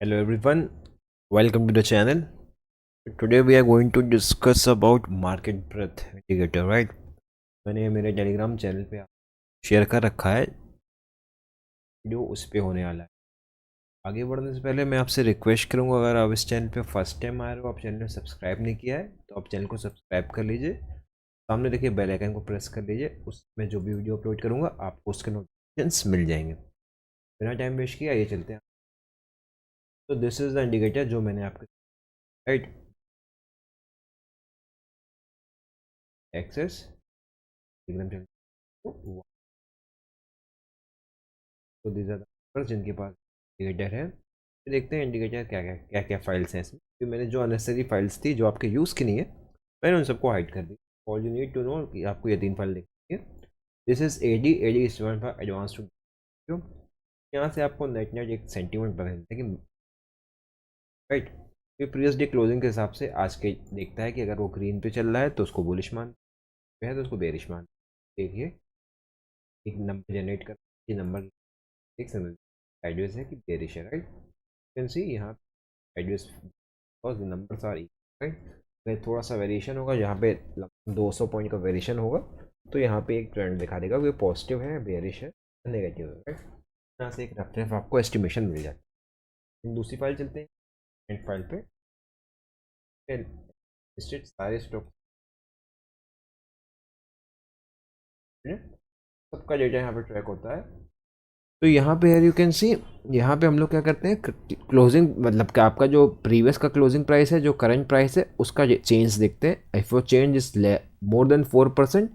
Hello everyone, welcome to the channel. Today we are going to discuss about market breadth indicator, right? मैंने मेरे Telegram channel पे share कर रखा है, video उस पे होने वाला है। आगे बढ़ने से पहले मैं आपसे रिक्वेस्ट करूंगा, अगर आप इस चैनल पे फर्स्ट टाइम आ रहे हो, आप चैनल को सब्सक्राइब नहीं किया है तो आप चैनल को सब्सक्राइब कर लीजिए। सामने देखिए बेल आइकन को प्रेस कर लीजिए, उसमें जो भी वीडियो अपलोड करूँगा आपको उसके नोटिफिकेशंस मिल जाएंगे। बिना टाइम वेस्ट किया आइए चलते हैं। तो दिस इज़ द इंडिकेटर जो मैंने आपके राइट एक्सेस टेलीग्राम चैनल तो दीज आर द जिनके पास इंडिकेटर है। देखते हैं इंडिकेटर क्या क्या फाइल्स हैं इसमें, क्योंकि मैंने जो अननेसेसरी फाइल्स थी जो आपके यूज़ की नहीं है मैंने उन सबको हाइड कर दी। All you need to know कि आपको ये 3 फाइल देखनी है। This is AD student for advance two. यहाँ से आपको नेट नेट एक सेंटीमेंट पता चलता है कि राइट, ये प्रीवियस डे क्लोजिंग के हिसाब से आज के देखता है कि अगर वो ग्रीन पे चल रहा है तो उसको बुलिश मान है, तो उसको बेरिश मान। देखिए एक नंबर जनरेट कर, ये नंबर एक समझ साइडवेज है कि बेरिश है, राइट। कैन सी यहाँ sideways because the numbers are right. अगर थोड़ा सा वेरिएशन होगा, यहाँ पे 200 पॉइंट का वेरिएशन होगा तो यहाँ पे एक ट्रेंड दिखा देगा कि पॉजिटिव है, बेरिश है, नेगेटिव है, राइट। यहाँ से एक रफ आपको एस्टिमेशन मिल जाता है। दूसरी फाइल चलते हैं, एंड फाइल पे सारे स्टॉक सबका डेटा यहाँ पे ट्रैक होता है। तो यहाँ पे यार यू कैन सी, यहाँ पे हम लोग क्या करते हैं, क्लोजिंग मतलब कि आपका जो प्रीवियस का क्लोजिंग प्राइस है, जो करंट प्राइस है, उसका चेंज देखते हैं। इफ वो change is more than 4%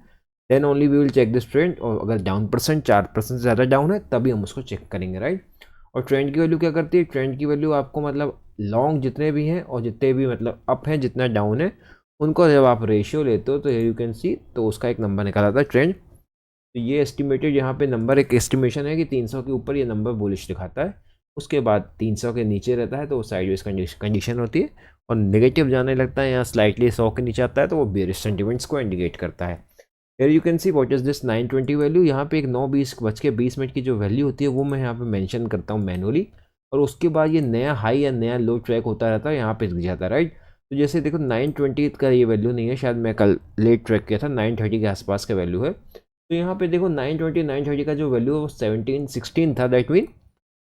then only we will check this trend. और अगर डाउन परसेंट 4% से ज़्यादा डाउन है तभी हम उसको चेक करेंगे, राइट। और ट्रेंड की वैल्यू क्या करती है, ट्रेंड की वैल्यू आपको मतलब लॉन्ग जितने भी हैं और जितने भी मतलब अप हैं, जितना डाउन है, उनको जब आप रेशियो लेते हो तो यू कैन सी, तो उसका एक नंबर निकाला था ट्रेंड। तो ये एस्टिमेटेड यहाँ पे नंबर एक एस्टिमेशन है कि 300 के ऊपर ये नंबर बुलिश दिखाता है, उसके बाद 300 के नीचे रहता है तो वो साइडवेज कंडीशन होती है, और नेगेटिव जाने लगता है यहाँ स्लाइटली 100 के नीचे आता है तो वो बेरिश सेंटिमेंट्स को इंडिकेट करता है। फिर you can see what is this 920 value. यहाँ पे एक 9:20 की जो वैल्यू होती है वो मैं यहाँ पे मेंशन करता हूँ मैनुअली, और उसके बाद ये नया हाई या नया लो ट्रैक होता रहता है, यहाँ पे दिख जाता है, राइट। तो जैसे देखो 920 का ये वैल्यू नहीं है, शायद मैं कल लेट ट्रैक किया था, 930 के आसपास का वैल्यू है। तो यहाँ पे देखो 920 का जो वैल्यू है वो 1716 था, that mean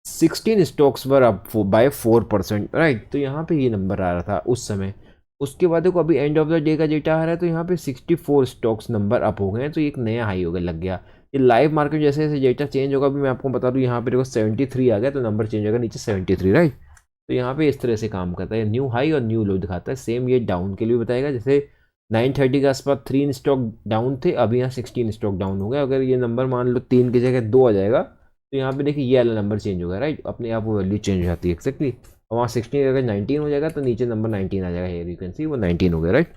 16 stocks were up by 4%, right. तो यहाँ पे ये नंबर आ रहा था उस समय। उसके बाद देखो अभी एंड ऑफ द डे का डेटा आ रहा है तो यहाँ पे 64 स्टॉक्स नंबर अप हो गए हैं, तो एक नया हाई हो गया, लग गया। ये लाइव मार्केट जैसे जैसे डेटा चेंज होगा, अभी मैं आपको बता दूँ, यहाँ पे देखो 73 आ गया तो नंबर चेंज होगा नीचे 73, राइट। तो यहाँ पे इस तरह से काम करता है, न्यू हाई और न्यू लो दिखाता है। सेम ये डाउन के लिए बताएगा, जैसे 930 के आसपास 3 स्टॉक डाउन थे, अभी यहाँ 16 स्टॉक डाउन हो गए। अगर ये नंबर मान लो 3 की जगह 2 आ जाएगा तो यहाँ पे देखिए ये वाला नंबर चेंज होगा, राइट। अपने आप वो वैल्यू चेंज हो जाती है एक्जैक्टली। और वहाँ 16 अगर 19 हो जाएगा तो नीचे नंबर 19 आ जाएगा, हेयर यू कैन सी वो 19 हो गया, राइट।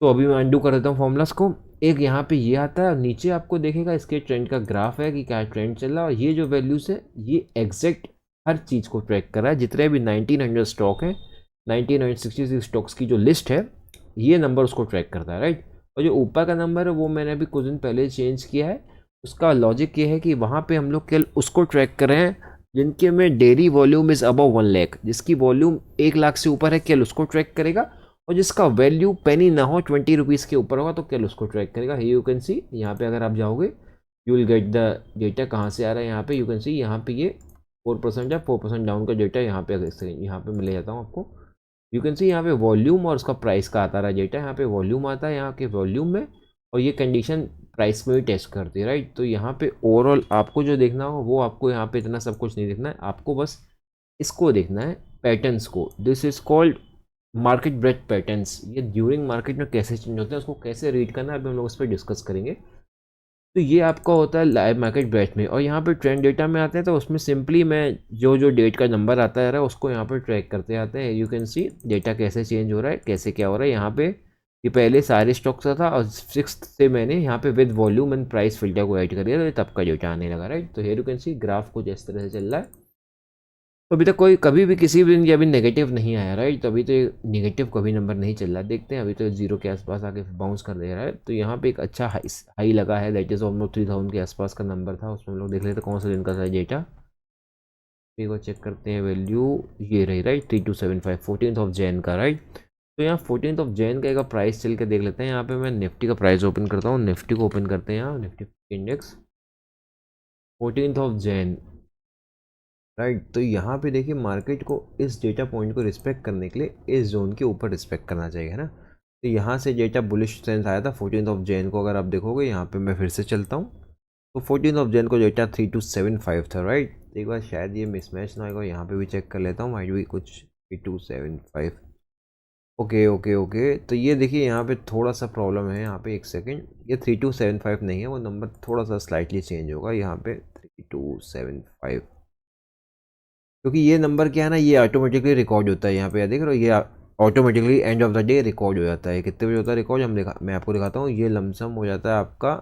तो अभी मैं अंडू कर देता हूँ फॉर्मूलास को। एक यहाँ पे ये आता है, नीचे आपको देखेगा इसके ट्रेंड का ग्राफ है कि क्या ट्रेंड चल रहा है, और ये जो वैल्यूज है ये एग्जैक्ट हर चीज़ को ट्रैक कर रहा है। जितने भी 1900 स्टॉक हैं, 1966 स्टॉक्स की जो लिस्ट है, ये नंबर उसको ट्रैक करता है, राइट। और जो ऊपर का नंबर है वो मैंने अभी कुछ दिन पहले चेंज किया है। उसका लॉजिक ये है कि वहाँ पे हम लोग केवल उसको ट्रैक कर रहे हैं जिनके में daily volume is above 1 lakh, जिसकी वॉल्यूम 1 लाख से ऊपर है केवल उसको ट्रैक करेगा। और जिसका वैल्यू पेनी ना हो, 20 रुपीज़ के ऊपर होगा तो केवल उसको ट्रैक करेगा। यू कैन सी यहाँ पे अगर आप जाओगे you will get the data. कहाँ से आ रहा है, यहाँ पे यू कैन सी, यहाँ पे ये 4% या 4% डाउन का डेटा यहाँ पे, अगर यहाँ पे मैं ले जाता हूँ आपको, यू कैन सी यहाँ पे वॉल्यूम और उसका प्राइस का आता रहा डेटा। यहाँ पे वॉल्यूम आता है यहाँ के वॉल्यूम में, और ये कंडीशन प्राइस में भी टेस्ट करती है, राइट। तो यहाँ पे ओवरऑल आपको जो देखना हो वो आपको यहाँ पे इतना सब कुछ नहीं देखना है, आपको बस इसको देखना है, पैटर्न्स को। This is called market breadth patterns. ये ड्यूरिंग मार्केट में कैसे चेंज होते हैं, उसको कैसे रीड करना है, अभी हम लोग इस पर डिस्कस करेंगे। तो ये आपका होता है लाइव मार्केट ब्रेथ में। और यहाँ पे ट्रेंड डेटा में आते हैं तो उसमें सिंपली मैं जो जो डेट का नंबर आता है उसको यहाँ पे ट्रैक करते आते हैं। यू कैन सी डेटा कैसे चेंज हो रहा है, कैसे क्या हो रहा है। यहाँ पे ये पहले सारे स्टॉक्स का था, और 6th से मैंने यहाँ पे with volume and price filter को ऐड कर दिया, तो तब का डेटा आने लगा, राइट। तो here you can see graph कुछ इस तरह से चल रहा है। तो अभी तक कोई कभी भी किसी भी दिन ये अभी नेगेटिव नहीं आया, राइट। तो अभी तो नेगेटिव कभी नंबर नहीं चल रहा, देखते हैं। अभी तो 0 के आसपास आके बाउंस कर दे रहा है। तो यहाँ पे एक अच्छा हाई लगा है, दैट इज ऑलमोस्ट 3000 के आसपास का नंबर था, उसमें हम लोग देख लेते कौन सा दिन का था डेटा। एक बार चेक करते हैं वैल्यू, ये रही राइट 3275 14 का राइट। तो यहाँ 14 का एक प्राइस चल के देख लेते हैं। यहाँ पे मैं निफ्टी का प्राइस ओपन करता हूँ, निफ्टी को ओपन करते हैं यहाँ, निफ्टी इंडेक्स 14 राइट। तो यहाँ पे देखिए मार्केट को इस डेटा पॉइंट को रिस्पेक्ट करने के लिए इस जोन के ऊपर रिस्पेक्ट करना चाहिए, है ना। तो यहाँ से डेटा बुलिश सेंस आया था 14 को, अगर आप देखोगे यहाँ पे मैं फिर से चलता हूँ तो 14 को डेटा 3275 था राइट। एक बार शायद ये मिसमैच ना आएगा, यहाँ पे भी चेक कर लेता हूँ, माइट भी कुछ 3275। ओके ओके ओके, तो ये देखिए यहाँ पे थोड़ा सा प्रॉब्लम है, यहाँ पे एक सेकेंड, ये 3275 नहीं है, वो नंबर थोड़ा सा स्लाइटली चेंज होगा यहाँ पे 3275, क्योंकि ये नंबर क्या है ना, ये ऑटोमेटिकली रिकॉर्ड होता है यहाँ पे, देख रहे हो, ये automatically end of the day record हो जाता है। कितने बजे होता है रिकॉर्ड, मैं आपको दिखाता हूँ, ये लमसम हो जाता है आपका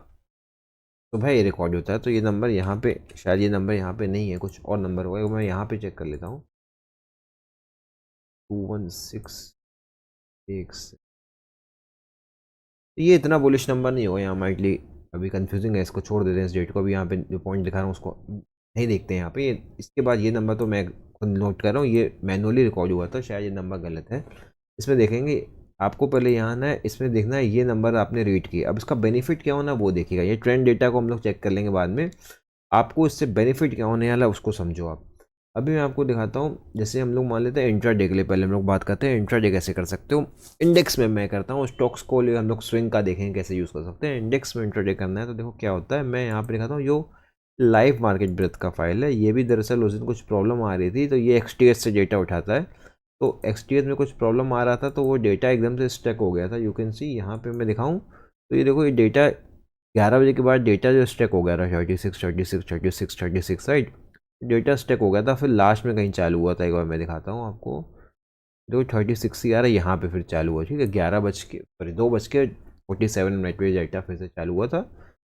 सुबह, ये रिकॉर्ड होता है। तो ये नंबर यहाँ पे शायद, ये नंबर यहाँ पे नहीं है, कुछ और नंबर होगा, मैं यहाँ पे चेक कर लेता हूँ 216 ये इतना बुलिश नंबर नहीं होगा यहाँ माइटली, अभी कंफ्यूजिंग है, इसको छोड़ देते हैं इस डेट को। अभी यहाँ पे जो पॉइंट दिखा रहा हूँ उसको नहीं देखते हैं यहाँ पे, ये इसके बाद ये नंबर तो मैं खुद नोट कर रहा हूँ, ये मैनुअली रिकॉर्ड हुआ था, शायद ये नंबर गलत है। इसमें देखेंगे आपको, पहले यहाँ ना इसमें देखना है ये नंबर आपने रीड किया, अब इसका बेनिफिट क्या होना वो देखिएगा। ये ट्रेंड डेटा को हम लोग चेक कर लेंगे बाद में, आपको इससे बेनिफिट क्या होने वाला उसको समझो आप। अभी मैं आपको दिखाता हूँ, जैसे हम लोग मान लेते हैं इंट्राडे के लिए, पहले हम लोग बात करते हैं इंट्राडे कैसे कर सकते हो। इंडेक्स में मैं करता हूँ, स्टॉक्स को लिए हम लोग स्विंग का देखेंगे कैसे यूज़ कर सकते हैं। इंडेक्स में इंट्राडे करना है तो देखो क्या होता है, मैं यहाँ पे दिखाता हूँ, जो लाइव मार्केट ब्रेथ का फाइल है, ये भी दरअसल उस दिन कुछ प्रॉब्लम आ रही थी, तो ये XTS से डेटा उठाता है। तो XTS में कुछ प्रॉब्लम आ रहा था, तो वो डेटा एकदम से स्टक हो गया था। यू कैन सी यहाँ पे मैं दिखाऊँ तो ये देखो, ये डेटा 11 बजे के बाद डेटा जो स्टक हो गया था 36 राइट, डेटा स्टक हो गया था, फिर लास्ट में कहीं चालू हुआ था, एक बार मैं दिखाता हूँ आपको। देखो 36 ही आ रहा है यहाँ पे, फिर चालू हुआ, ठीक है 2:47 पे डेटा फिर से चालू हुआ था।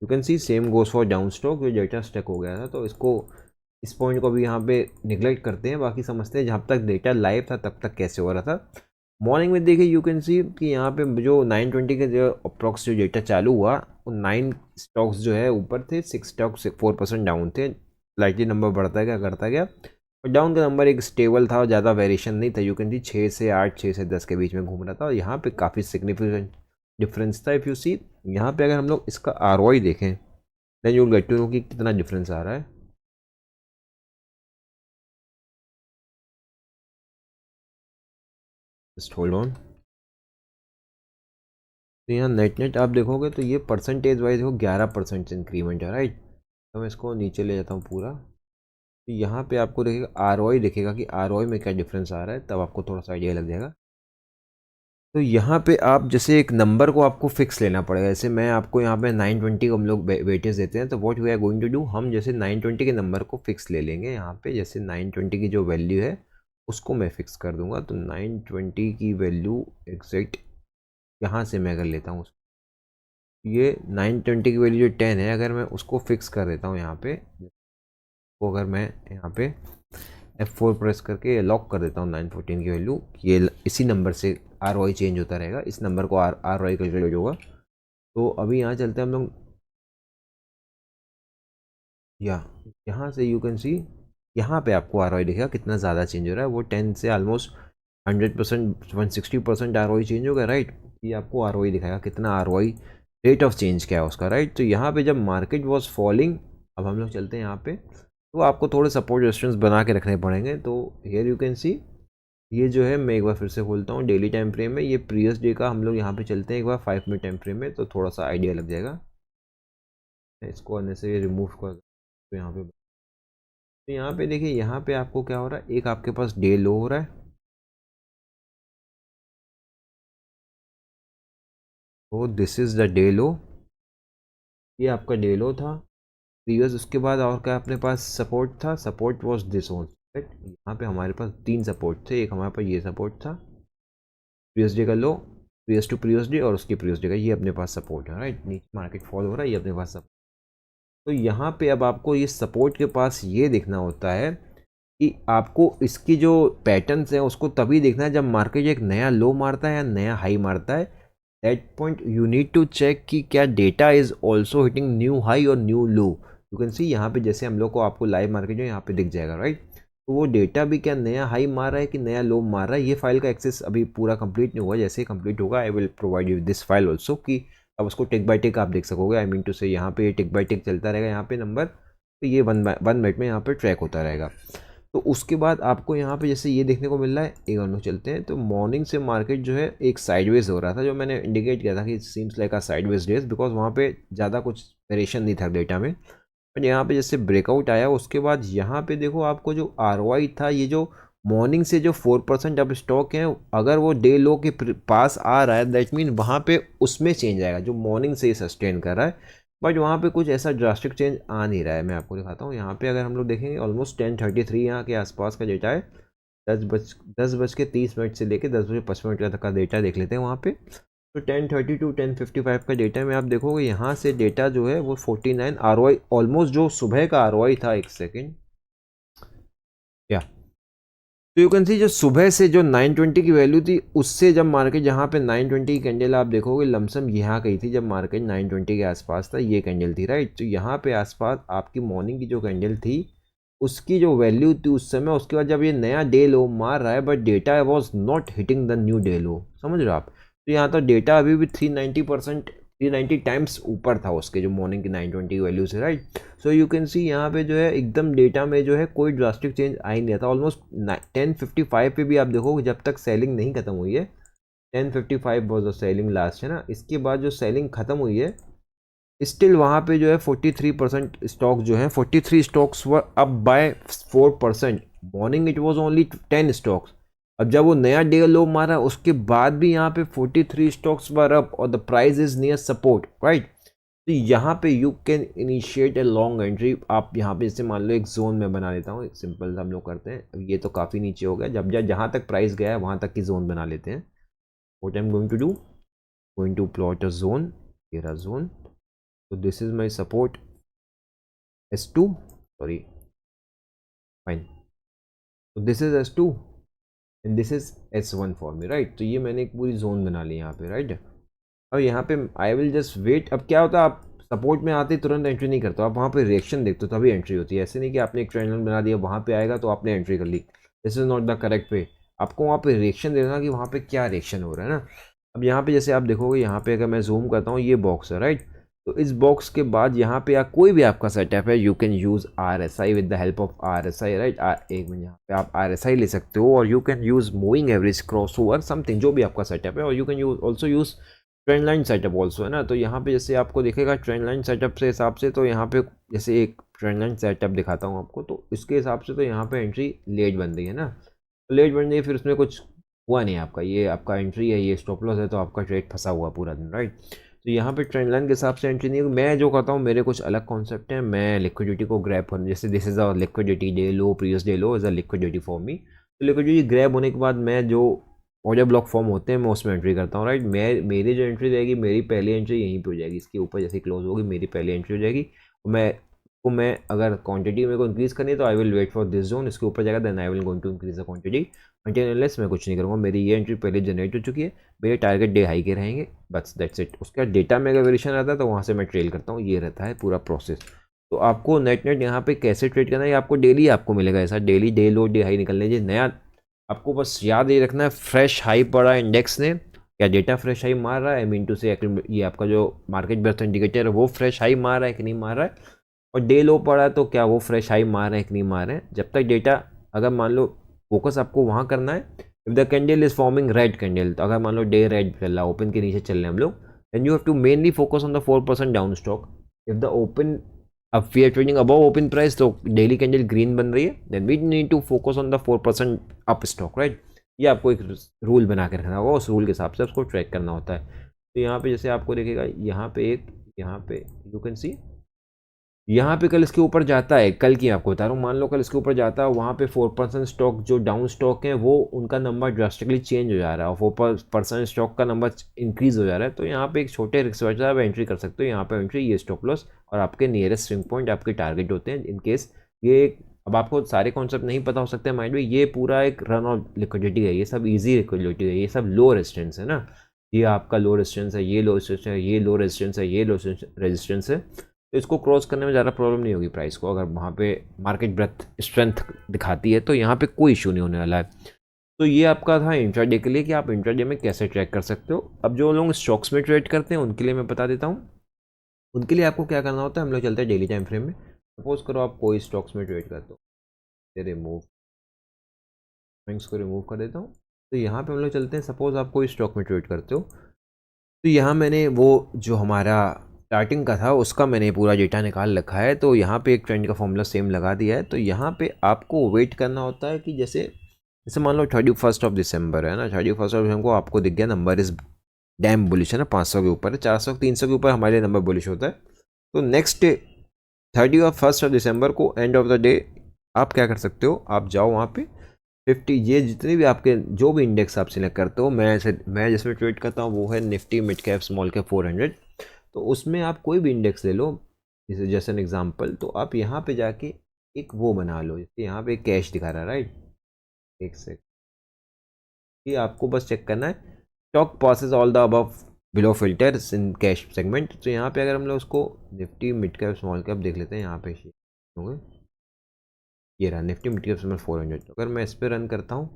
You can C same goes for down stock, जो डेटा स्टक हो गया था। तो इसको, इस पॉइंट को भी यहाँ पे निगलेक्ट करते हैं, बाकी समझते हैं जहाँ तक डेटा लाइव था तब तक कैसे हो रहा था। मॉर्निंग में देखिए यू कैन सी कि यहाँ पे जो 920 के जो अप्रॉक्स जो डेटा चालू हुआ, वो 9 स्टॉक्स जो है ऊपर थे, 6 स्टॉक्स 4% डाउन थे। लाइटली नंबर बढ़ता गया करता गया, और डाउन का नंबर एक स्टेबल था, ज़्यादा वेरिएशन नहीं था। यू कैन सी 6 से 8 6 से 10 के बीच में घूम रहा था, और यहाँ पे काफ़ी सिग्निफिकेंट डिफरेंस था। इफ़ यू सी यहाँ पे अगर हम लोग इसका ROI देखें, then you will get to know कि कितना डिफरेंस आ रहा है। Just hold on. तो यहाँ नेट आप देखोगे तो ये परसेंटेज वाइज देखो 11% इंक्रीमेंट है राइट। तो मैं इसको नीचे ले जाता हूँ पूरा, तो यहाँ पे आपको देखेगा ROI दिखेगा कि ROI में क्या डिफरेंस आ रहा है, तब आपको थोड़ा सा आइडिया लग जाएगा। तो यहाँ पे आप जैसे एक नंबर को आपको फिक्स लेना पड़ेगा, जैसे मैं आपको यहाँ पे 920 को हम लोग वेटेज देते हैं, तो what we are going to do, हम जैसे 920 के नंबर को फिक्स ले लेंगे यहाँ पे, जैसे 920 की जो वैल्यू है उसको मैं फिक्स कर दूंगा। तो 920 की वैल्यू एग्जैक्ट यहाँ से मैं कर लेता हूँ, ये 920 की वैल्यू जो 10 है, अगर मैं उसको फिक्स कर देता हूँ यहाँ पे, तो अगर मैं यहाँ पे F4 प्रेस करके लॉक कर देता हूँ 914 की वैल्यू, ये इसी नंबर से ROI चेंज होता रहेगा, इस नंबर को ROI कैलकुलेट होगा। तो अभी यहाँ चलते हैं हम लोग, यहाँ से यू कैन सी यहाँ पे आपको ROI दिखेगा कितना ज़्यादा चेंज हो रहा है, वो 10 से ऑलमोस्ट 100% 160% ROI चेंज हो गया राइट। ये आपको ROI दिखाएगा कितना ROI रेट ऑफ चेंज क्या है उसका राइट। तो यहाँ पे जब मार्केट वॉज फॉलिंग, अब हम लोग चलते हैं यहाँ पे, तो आपको थोड़े सपोर्ट रेजिस्टेंस बना के रखने पड़ेंगे। तो हियर यू कैन सी, ये जो है मैं एक बार फिर से खोलता हूँ डेली टाइम फ्रेम में, ये प्रीवियस डे का हम लोग यहाँ पे चलते हैं एक बार 5 मिनट टाइम फ्रेम में, तो थोड़ा सा आइडिया लग जाएगा। इसको अन्य से रिमूव कर, तो यहाँ पे, तो यहाँ पे देखिए, यहाँ पे आपको क्या हो रहा है, एक आपके पास डे लो हो रहा है, तो दिस इज द डे लो, ये आपका डे लो था प्रीवियस। उसके बाद और क्या अपने पास सपोर्ट था, support was this own right. यहाँ पे हमारे पास 3 सपोर्ट थे, एक हमारे पास ये सपोर्ट था प्रीवियस डे का लो, प्रीवियस टू प्रीवियस डे, और उसके प्रीवियस डे का ये अपने पास सपोर्ट है राइट। नीचे मार्केट फॉल हो रहा है, ये अपने पास सपोर्ट। तो यहाँ पे अब आपको ये सपोर्ट के पास ये देखना होता है कि आपको इसकी जो पैटर्न्स हैं उसको तभी देखना है जब मार्केट एक नया लो मारता है या नया हाई मारता है। That point you need to check कि क्या data is also hitting new high और new low. You can see यहाँ पे जैसे हम लोग को आपको लाइव मार्केट जो यहाँ पे दिख जाएगा राइट। तो वो डेटा भी क्या नया हाई मार रहा है कि नया लो मार रहा है, ये फाइल का एक्सेस अभी पूरा कंप्लीट नहीं हुआ। जैसे ही कंप्लीट होगा I will provide you this file also, कि अब उसको टिक बाय टिक आप देख सकोगे। आई मीन टू से यहाँ पे ये टिक बाय टिक चलता रहेगा यहाँ पे नंबर, तो ये वन मिनट में यहाँ पे ट्रैक होता रहेगा। तो उसके बाद आपको यहाँ पे जैसे ये देखने को मिल रहा है, एक और चलते हैं। तो मॉर्निंग से मार्केट जो है एक साइडवेज हो रहा था, जो मैंने इंडिकेट किया था कि seems like a sideways days, because वहाँ पे ज़्यादा कुछ वेरिएशन नहीं था डेटा में। बट यहाँ पे जैसे ब्रेकआउट आया उसके बाद यहाँ पे देखो आपको जो ROI था, ये जो मॉर्निंग से जो 4% अब स्टॉक है, अगर वो डे लो के पास आ रहा है दैट मीन वहाँ पे उसमें चेंज आएगा जो मॉर्निंग से ही सस्टेन कर रहा है। बट वहाँ पे कुछ ऐसा ड्रास्टिक चेंज आ नहीं रहा है। मैं आपको दिखाता हूँ यहाँ पे, अगर हम लोग देखेंगे ऑलमोस्ट 10:33 यहाँ के आसपास का डेटा है। 10:30 से लेकर 10:55 तक का डेटा देख लेते हैं वहाँ पे। तो 10:30 टू 10:55 का डेटा में आप देखोगे यहाँ से डेटा जो है वो 49 ROI ऑलमोस्ट जो सुबह का ROI था। एक सेकेंड, या तो यू कैन सी जो सुबह से जो 920 की वैल्यू थी, उससे जब मार्केट यहाँ पे 920 की कैंडल आप देखोगे लमसम यहाँ गई थी, जब मार्केट 920 के आसपास था ये कैंडल थी, राइट। तो यहाँ पे आसपास आपकी मॉर्निंग की जो कैंडल थी उसकी जो वैल्यू थी उस समय, उसके बाद जब ये नया डे लो मार रहा है but data was not hitting the new day low, समझ रहे हो आप। तो यहाँ तो डेटा अभी भी 390 टाइम्स ऊपर था उसके जो मॉर्निंग की 920 वैल्यू से, right. So you can see यहाँ पे जो है एकदम डेटा में जो है कोई ड्रास्टिक चेंज आ ही नहीं था। ऑलमोस्ट 10:55 पे भी आप देखोगे जब तक सेलिंग नहीं खत्म हुई है, 10:55 वॉज द सेलिंग लास्ट, है ना। इसके बाद जो सेलिंग खत्म हुई है स्टिल वहाँ पे जो है 43% स्टॉक जो है 43 stocks were up by 4%। Morning it was only 10 stocks. अब जब वो नया डे लो मारा उसके बाद भी यहाँ पे 43 स्टॉक्स वर अप और the price is near support, right. तो यहाँ पे you can initiate a long entry. आप यहाँ पे जैसे मान लो एक जोन में बना लेता हूँ, एक सिंपल सा हम लोग करते हैं। अब ये तो काफ़ी नीचे हो गया, जब जहाँ तक प्राइस गया है वहाँ तक की जोन बना लेते हैं। What I am going to do, going to plot a zone, ये रहा zone. So this is my support S2, sorry, fine. So this is S2 and this is S1 for me, right। तो ये मैंने एक पूरी zone बना ली यहाँ पे, राइट। अब यहाँ पे आई विल जस्ट वेट। अब क्या होता है, आप सपोर्ट में आते तुरंत एंट्री नहीं करते, आप वहाँ पे रिएक्शन देखते हो तभी एंट्री होती है। ऐसे नहीं कि आपने एक ट्रेंड लाइन बना दिया वहाँ पे आएगा तो आपने एंट्री कर ली, this is not the correct way. आपको वहाँ पे रिएक्शन देना कि वहाँ पे क्या रिएक्शन हो रहा है ना। अब यहाँ पे जैसे आप देखोगे यहाँ पे अगर मैं जूम करता हूँ, ये बॉक्स है, राइट। तो इस बॉक्स के बाद यहाँ पे या कोई भी आपका सेटअप है, you can use RSI with the help of RSI, right. एक मिनट, यहाँ पे आप RSI ले सकते हो और you can use moving average, cross over, something जो भी आपका सेटअप है। और you can use also use trend line setup also, है ना। तो यहाँ पे जैसे आपको दिखेगा ट्रेंड लाइन सेटअप से हिसाब से, तो यहाँ पे जैसे एक ट्रेंड लाइन सेटअप दिखाता हूँ आपको, तो इसके हिसाब से तो यहाँ पे एंट्री लेट बन रही है ना। तो लेट बन रही है, फिर उसमें कुछ हुआ नहीं आपका, ये आपका एंट्री है, ये स्टॉप लॉस है, तो आपका ट्रेड फंसा हुआ पूरा दिन, राइट। तो यहाँ पे ट्रेंड लाइन के हिसाब से एंट्री नहीं है। मैं जो करता हूँ मेरे कुछ अलग कॉन्सेप्ट है। मैं लिक्विडिटी को ग्रैब करना, जैसे this is a liquidity day low, previous day low is a liquidity for me. तो लिक्विडिटी ग्रैब होने के बाद मैं जो ऑर्डर ब्लॉक फॉर्म होते हैं मैं उसमें एंट्री करता हूँ, राइट। मेरी जो एंट्री रहेगी, मेरी पहली एंट्री यहीं पे हो जाएगी, इसके ऊपर जैसे क्लोज होगी मेरी पहली एंट्री हो जाएगी। मैं अगर क्वांटिटी मेरे को इंक्रीज़ करनी है तो I will wait for this zone, इसके ऊपर जाएगा then I will going to increase the quantity until unless मैं कुछ नहीं करूँगा। मेरी ये एंट्री पहले जनरेट हो चुकी है, मेरे टारगेट डे हाई के रहेंगे, बस दैट्स इट। उसके बाद डेटा में अगर वेरिएशन आता है तो वहाँ से मैं ट्रेल करता हूँ, ये रहता है पूरा प्रोसेस। तो आपको नेट यहाँ पे कैसे ट्रेड करना है, आपको डेली आपको मिलेगा ऐसा, डेली डे लो डे हाई निकलने चाहिए। नया आपको बस याद ये रखना है, फ्रेश हाई पड़ा इंडेक्स ने, क्या डेटा फ्रेश हाई मार रहा है, आई मीन टू से ये आपका जो मार्केट बेस्ड इंडिकेटर है वो फ्रेश हाई मार रहा है कि नहीं मार रहा है, और डे लो पड़ा है तो क्या वो फ्रेश हाई मार रहे हैं कि नहीं मार रहे हैं। जब तक डेटा, अगर मान लो फोकस आपको वहाँ करना है, if the candle is forming red candle, तो अगर मान लो डे रेड चल रहा है, ओपन के नीचे चल रहे हैं हम लोग, then you have to mainly focus on the 4% down stock. If the open, अब we are trading above open price, तो डेली कैंडल ग्रीन बन रही है, then we need to focus on the 4% up stock, right. ये आपको एक rule बना के रखना होगा, उस रूल के हिसाब से उसको ट्रैक करना होता है। तो यहाँ पे जैसे आपको देखेगा यहाँ पे यू कैन सी यहाँ पे कल इसके ऊपर जाता है, कल की आपको बता रहा हूँ, मान लो कल इसके ऊपर जाता है, वहाँ पे 4% स्टॉक जो डाउन स्टॉक है वो उनका नंबर ड्रास्टिकली चेंज हो जा रहा है और 4% स्टॉक का नंबर इंक्रीज हो जा रहा है। तो यहाँ पे एक छोटे रिस्क वजह आप एंट्री कर सकते हो। यहाँ पे एंट्री, ये स्टॉप लॉस और आपके नियरेस्ट स्विंग पॉइंट आपके टारगेट होते हैं। इन केस ये अब आपको सारे कॉन्सेप्ट नहीं पता हो सकते माइंड में, ये पूरा एक रन ऑफ लिक्विडिटी है, ये सब ईजी लिक्विडिटी है, ये सब लो रेजिस्टेंस है ना। ये आपका लो रेजिस्टेंस है, ये लो रेजिस्टेंस है, ये लो रेजिस्टेंस है, ये लो रेजिस्टेंस है। तो इसको क्रॉस करने में ज़्यादा प्रॉब्लम नहीं होगी प्राइस को, अगर वहाँ पे मार्केट ब्रेथ स्ट्रेंथ दिखाती है तो यहाँ पे कोई इशू नहीं होने वाला है। तो ये आपका था इंट्राडे के लिए कि आप इंट्राडे में कैसे ट्रैक कर सकते हो। अब जो लोग स्टॉक्स में ट्रेड करते हैं उनके लिए मैं बता देता हूँ। उनके लिए आपको क्या करना होता है, हम लोग चलते हैं डेली टाइम फ्रेम में। सपोज करो आप कोई स्टॉक्स में ट्रेड करते हो, रिमूव को रिमूव कर देता हूँ। तो यहाँ पे हम लोग चलते हैं, सपोज आप कोई स्टॉक में ट्रेड करते हो, तो यहाँ मैंने वो जो हमारा स्टार्टिंग का था उसका मैंने पूरा डेटा निकाल रखा है। तो यहाँ पे एक ट्रेंड का फॉर्मूला सेम लगा दिया है। तो यहाँ पे आपको वेट करना होता है कि जैसे जैसे मान लो 31 दिसंबर है ना, 31 को आपको दिख गया नंबर इस डैम बुलिश है ना, 500 के ऊपर है, 400 300 के ऊपर हमारे लिए नंबर बुलिश होता है। तो नेक्स्ट 31 दिसंबर को एंड ऑफ द डे आप क्या कर सकते हो, आप जाओ वहाँ पे 50, ये जितने भी आपके जो भी इंडेक्स आप सिलेक्ट करते हो, मैं जिसमें ट्रेड करता हूँ वो है Nifty mid cap small cap 400। तो उसमें आप कोई भी इंडेक्स ले लो, जैसे एन एग्जांपल, तो आप यहाँ पे जाके एक वो बना लो, जैसे यहाँ पे कैश दिखा रहा है राइट, एक सेकंड, ये आपको बस चेक करना है stock passes all the above below filters in cash segment. तो यहाँ पे अगर हम लोग उसको Nifty mid cap small cap देख लेते हैं, यहाँ पे ये रहा निफ्टी मिड कैप स्मॉल 400। तो अगर मैं इस पर रन करता हूँ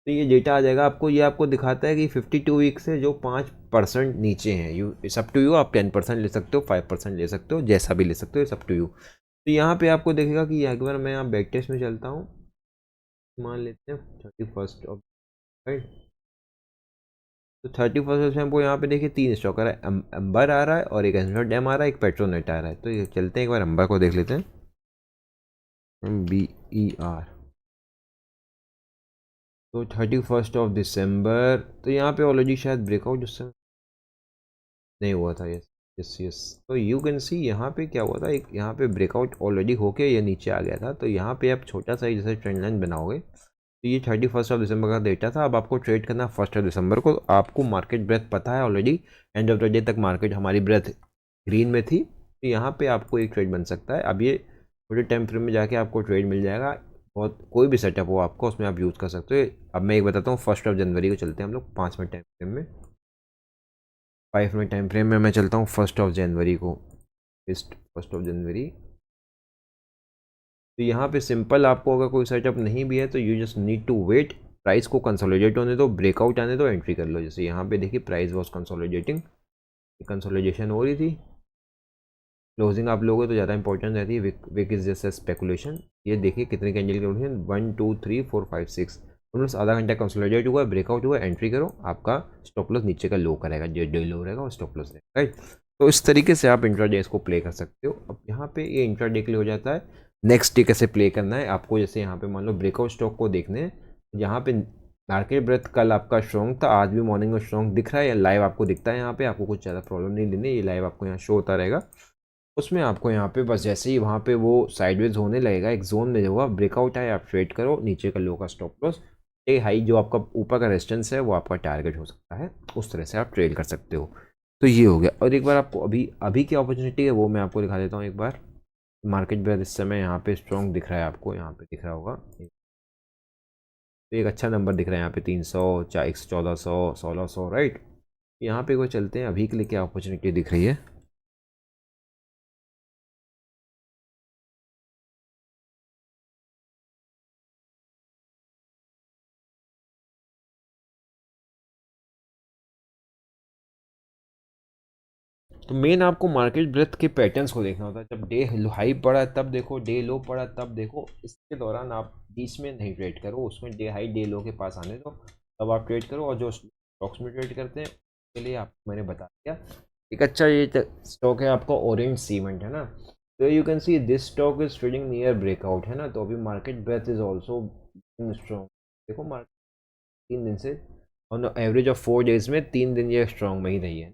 तो ये डेटा आ जाएगा आपको। ये आपको दिखाता है कि 52 वीक से जो 5% नीचे हैं, you it's up to you, आप 10% ले सकते हो, 5% ले सकते हो, जैसा भी ले सकते हो, इट्स अप टू यू। तो यहाँ पे आपको देखेगा कि एक बार मैं यहाँ बैक टेस्ट में चलता हूँ, मान लेते हैं 31 ऑफ राइट। तो 31 हमको यहाँ पे देखिए 3 स्टॉक आ रहा है, अंबर आ रहा है और एक एस्ट्रो डैम आ रहा है, एक पेट्रोनेट आ रहा है। तो ये चलते हैं एक बार अंबर को देख लेते हैं, BER। तो 31 दिसंबर, तो यहाँ पे ऑलरेडी शायद ब्रेकआउट उस समय नहीं हुआ था। यस यस यस, तो यू कैन सी यहाँ पे क्या हुआ था, एक यहाँ पे ब्रेकआउट ऑलरेडी होके ये नीचे आ गया था। तो यहाँ पे आप छोटा सा ही जैसे ट्रेंड लाइन बनाओगे, तो ये 31 दिसंबर का डेटा था। अब आपको ट्रेड करना 1 दिसंबर को। आपको मार्केट ब्रेथ पता है already, end of the day तक मार्केट हमारी ब्रेथ ग्रीन में थी। तो यहाँ पे आपको एक ट्रेड बन सकता है। अब ये थोड़े टाइम फ्रेम में जाके आपको ट्रेड मिल जाएगा, बहुत कोई भी सेटअप हो आपको उसमें आप यूज़ कर सकते हो। अब मैं एक बताता हूँ, 1 जनवरी को चलते हैं हम लोग 5 मिनट टाइम फ्रेम में, 5 मिनट टाइम फ्रेम में मैं चलता हूँ 1 जनवरी को, 1 जनवरी। तो यहाँ पे सिंपल, आपको अगर कोई सेटअप नहीं भी है तो you just need to wait, price को कंसोलिडेट होने दो, ब्रेकआउट आने दो, एंट्री कर लो। जैसे यहाँ पे देखिए प्राइस वॉज कंसोलिडेटिंग, कंसोलिडेशन हो रही थी, क्लोजिंग आप लोगों तो ज़्यादा इंपॉर्टेंट रहती है। विक इज जैसे स्पेकुलेशन, ये देखिए कितने कैंडल के उठे, 1 2 3 4 5 6, उन्होंने आधा घंटा कंसोलिडेट हुआ, ब्रेकआउट हुआ, एंट्री करो, आपका स्टॉप लॉस नीचे का लो करेगा, जो डे लो रहेगा वो स्टॉप लॉस रहेगा राइट। तो इस तरीके से आप इंट्राडे इसको प्ले कर सकते हो। अब यहाँ पे ये इंट्राडे के लिए हो जाता है। नेक्स्ट डे कैसे प्ले करना है आपको, जैसे यहाँ पे मान लो ब्रेकआउट स्टॉक को देखने हैं, यहाँ पे मार्केट ब्रेथ कल आपका स्ट्रॉन्ग था, आज भी मॉर्निंग में स्ट्रॉन्ग दिख रहा है, या लाइव आपको दिखता है, यहाँ पे आपको कुछ ज़्यादा प्रॉब्लम नहीं लेनी, ये लाइव आपको यहाँ शो होता रहेगा। उसमें आपको यहाँ पे बस जैसे ही वहाँ पे वो साइडवेज होने लगेगा, एक जोन में होगा, ब्रेकआउट है, आप ट्रेड करो, नीचे का लो का स्टॉप लॉस, ए हाई जो आपका ऊपर का रेजिस्टेंस है वो आपका टारगेट हो सकता है, उस तरह से आप ट्रेड कर सकते हो। तो ये हो गया। और एक बार आपको अभी अभी की अपॉर्चुनिटी है वो मैं आपको दिखा देता हूँ एक बार। मार्केट ब्रेथ इस समय यहाँ पे स्ट्रॉन्ग दिख रहा है आपको, यहाँ पे दिख रहा होगा, तो एक अच्छा नंबर दिख रहा है यहाँ पे 300, 1400, 1600 राइट। यहाँ पे वो चलते हैं, अभी के लिए क्या अपॉर्चुनिटी दिख रही है। तो मेन आपको मार्केट ब्रेथ के पैटर्न्स को देखना होता है। जब डे हाई पड़ा तब देखो, डे लो पड़ा तब देखो, इसके दौरान आप बीच में नहीं ट्रेड करो, उसमें डे हाई डे लो के पास आने दो, तब आप ट्रेड करो। और जो स्टॉक्स में ट्रेड करते हैं उसके लिए आपको मैंने बता दिया। एक अच्छा ये स्टॉक है आपका ऑरेंज सीमेंट है ना, तो you can see this stock is trading near breakout है ना। तो अभी market breadth is also strong, देखो मार्केट 3 दिन से ऑन एवरेज ऑफ 4 डेज में 3 दिन ये स्ट्रॉन्ग में ही रही है।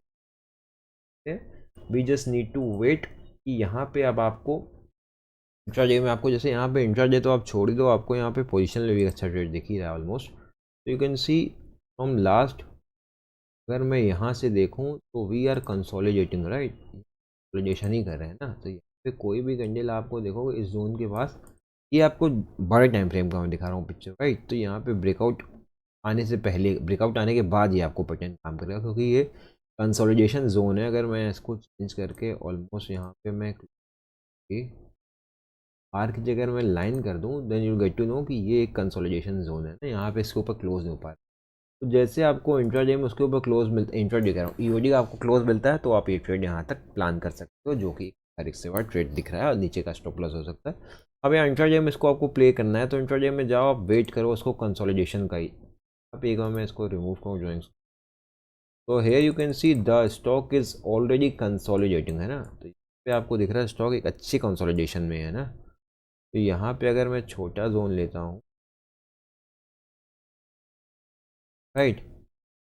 We just need to wait कि यहाँ पे अब आपको इंट्राडे में, आपको जैसे यहाँ पे इंट्राडे तो आप छोड़ ही दो, आपको यहाँ पे पोजीशन में भी अच्छा ट्रेड दिख ही रहा है ऑलमोस्ट। तो you can see from last, अगर मैं यहाँ से देखूँ तो we are consolidating right, consolidation ही कर रहे हैं ना। तो यहाँ पे कोई भी कैंडल आपको देखोगे इस जोन के पास, ये आपको बड़े टाइम फ्रेम का मैं दिखा रहा हूँ पिक्चर राइट। तो यहाँ पे ब्रेकआउट आने से पहले, ब्रेकआउट आने के बाद ये आपको पैटर्न काम करेगा, क्योंकि ये कंसोलिडेशन जोन है। अगर मैं इसको चेंज करके ऑलमोस्ट यहाँ पे मैं आर की जगह मैं लाइन कर दूँ then you get to know कि ये एक कंसोलिडेशन जोन है ना, यहाँ पे इसके ऊपर क्लोज नहीं हो पा रहा। तो जैसे आपको इंट्राडे में उसके ऊपर क्लोज मिलता है, इंट्राडे कह रहा हूँ, ईओडी का आपको क्लोज मिलता है तो आप ये ट्रेड यहाँ तक प्लान कर सकते हो, जो कि तारीख से बाद ट्रेड दिख रहा है और नीचे का स्टॉप लॉस हो सकता है। अब यहाँ इंट्राडे में इसको आपको प्ले करना है तो इंट्राडे में जाओ, आप वेट करो उसको कंसोलिडेशन का ही। अब एक बार मैं इसको रिमूव करूँ ड्राइंग्स, तो here you can see the stock is already consolidating, है ना। तो यहाँ पे आपको दिख रहा है स्टॉक एक अच्छी कंसोलिडेशन में है ना। तो यहाँ पे अगर मैं छोटा जोन लेता हूँ, राइट,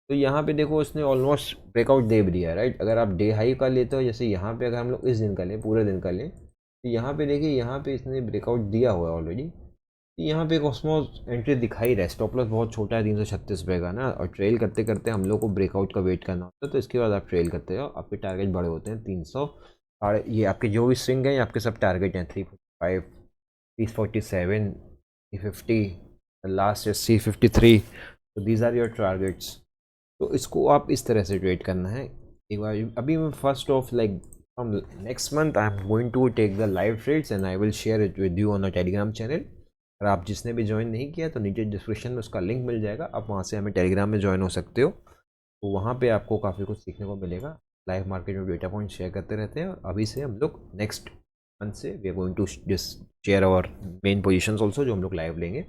तो यहाँ पे देखो इसने ऑलमोस्ट ब्रेकआउट दे भी दिया है, राइट। अगर आप डे हाई का लेते हो, जैसे यहाँ पे अगर हम लोग इस दिन का लें, पूरे दिन का लें, तो यहाँ पे देखिए यहाँ पे इसने ब्रेकआउट दिया हुआ है ऑलरेडी। तो यहाँ पे एक ऑसमोस एंट्री दिखाई रहा है, स्टॉप लॉस बहुत छोटा है 336 रुपये का ना, और ट्रेल करते करते हम लोग को ब्रेकआउट का वेट करना होता है। तो इसके बाद आप ट्रेल करते हो, आपके टारगेट बड़े होते हैं 300, और ये आपके जो भी स्विंग हैं आपके सब टारगेट हैं 345, 347, 350, लास्ट है 353। तो दीज आर योर टारगेट्स। तो इसको आप इस तरह से ट्रेड करना है। एक बार अभी मैं first of like from next month I am going to take the live trades and I will share it with you on a Telegram channel. और आप जिसने भी ज्वाइन नहीं किया तो नीचे डिस्क्रिप्शन में उसका लिंक मिल जाएगा, आप वहाँ से हमें टेलीग्राम में ज्वाइन हो सकते हो। तो वहाँ पे आपको काफ़ी कुछ सीखने को मिलेगा। लाइव मार्केट में डेटा पॉइंट शेयर करते रहते हैं, और अभी से हम लोग नेक्स्ट मंथ से we are going to share our main position also, जो हम लोग लाइव लेंगे।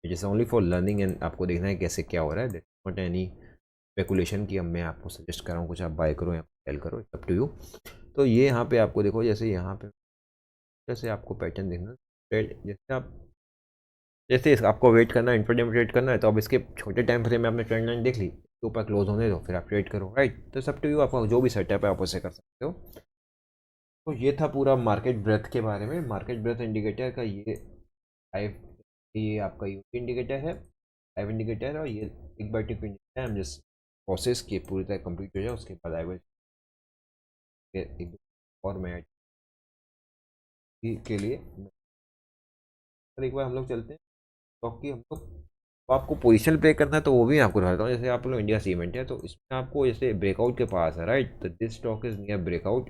जैसे ओनली फॉर लर्निंग एंड आपको देखना है कैसे क्या हो रहा है, नॉट एनी स्पेकुलेशन की। अब मैं आपको सजेस्ट कर रहा हूँ कुछ आप बाय करो या सेल करो, इट्स अप टू यू। तो ये यहाँ पे आपको देखो, जैसे यहाँ पे जैसे आपको पैटर्न देखना, जैसे आप जैसे आपको वेट करना है, इंट्राडे में ट्रेड करना है, तो अब इसके छोटे टाइम फ्रेम में आपने ट्रेंड लाइन देख ली, तो ऊपर क्लोज होने दो, फिर आप ट्रेड करो, राइट। तो सब टू यू, आपका जो भी सेटअप है आप उसे कर सकते हो। तो ये था पूरा मार्केट ब्रेथ के बारे में। मार्केट ब्रेथ इंडिकेटर का ये लाइव, ये आपका यू इंडिकेटर है, लाइव इंडिकेटर है, और ये एक बार टिक इंडिकेटर है। हम जिस प्रोसेस की पूरी तरह कंप्लीट हो जाए उसके बाद आई विल एक और मैं के लिए एक बार हम लोग चलते हैं स्टॉक की। हम लोग तो आपको पोजीशन प्ले करना है तो वो भी आपको बताता हूँ। जैसे आप लोग इंडिया सीमेंट है, तो इसमें आपको जैसे ब्रेकआउट के पास है, राइट, तो this stock is near breakout.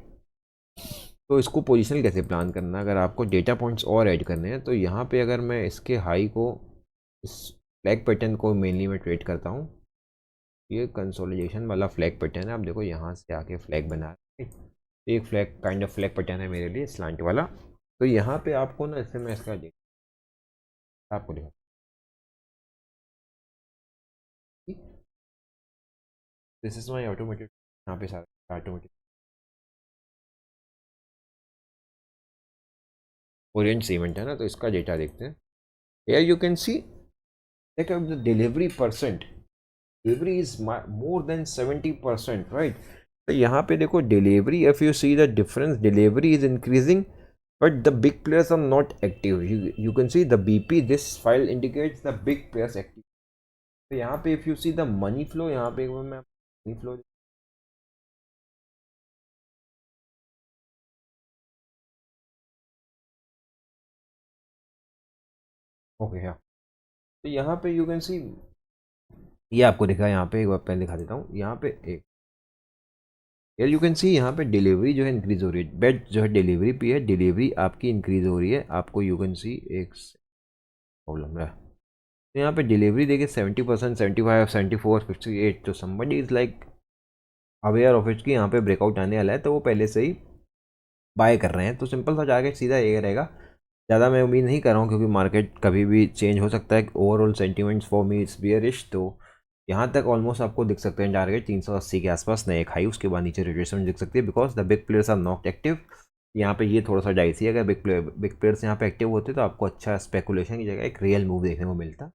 तो इसको पोजीशन कैसे प्लान करना है, अगर आपको डेटा पॉइंट्स और ऐड करने हैं, तो यहाँ पे अगर मैं इसके हाई को, इस फ्लैग पैटर्न को मेनली मैं ट्रेड करता हूँ। ये कंसोलिडेशन वाला फ्लैग पैटर्न है, आप देखो यहाँ से आके फ्लैग बना है, एक flag kind of flag pattern है मेरे लिए स्लांट वाला। तो यहाँ पे आपको ना, इससे मैं इसका आपको देखो, दिस इज माई ऑटोमेटेड, यहाँ पे सारा ऑटोमेटिक ओरिएंट सीमेंट है ना, तो इसका डेटा देखते हैं। Here you can see that the delivery percent, delivery is more than 70%, right? तो यहाँ पे देखो delivery, if you see the difference, delivery is increasing but the big players are not active. You can see the BP, this file indicates the big players active. तो यहाँ पे if you see the money flow, यहाँ पे मैं money flow, okay हाँ, तो यहाँ पे यू कैन सी, ये आपको दिखा यहाँ पे, एक बार पहले दिखा देता हूँ। यहाँ पे एक यार यू कैन सी, यहाँ पे डिलीवरी जो है इंक्रीज हो रही है, बेट जो है डिलीवरी पे है, डिलीवरी आपकी इंक्रीज हो रही है। आपको यू कैन सी एक प्रॉब्लम है, तो यहाँ पे डिलीवरी देखिए 70%, 75, 74, 58। तो somebody is like aware of it कि यहाँ पे ब्रेकआउट आने वाला है, तो वो पहले से ही बाय कर रहे हैं। तो सिंपल सा टारगेट सीधा ये रहेगा। ज़्यादा मैं उम्मीद नहीं कर रहा हूँ, क्योंकि मार्केट कभी भी चेंज हो सकता है। Overall sentiments for me it's bearish. तो यहाँ तक ऑलमोस्ट आपको दिख सकते हैं टारगेट 380 के आसपास नए हाई, उसके बाद नीचे रिट्रेसमेंट दिख सकती है, because the big players are not active. यहाँ पे ये थोड़ा सा डाइसी है, अगर बिग प्लेयर्स यहाँ पे एक्टिव होते तो आपको अच्छा स्पेकुलेशन की जगह एक रियल मूव देखने को मिलता।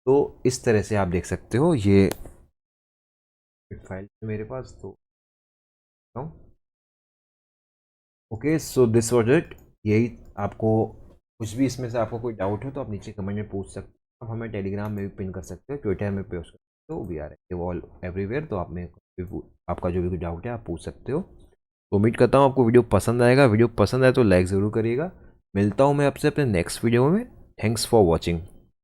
तो इस तरह से आप देख सकते हो, ये फाइल मेरे पास तो okay, so this was it. यही, आपको कुछ भी इसमें से आपको कोई डाउट हो तो आप नीचे कमेंट में पूछ सकते हो। आप हमें टेलीग्राम में भी पिन कर सकते हो, ट्विटर में पोस्ट कर सकते हो, we are active all everywhere. तो आप में आपका जो भी कोई डाउट है आप पूछ सकते हो। तो उम्मीद करता हूँ आपको वीडियो पसंद आएगा। वीडियो पसंद आए तो लाइक ज़रूर करिएगा। मिलता हूँ मैं आपसे अपने नेक्स्ट वीडियो में। Thanks for watching.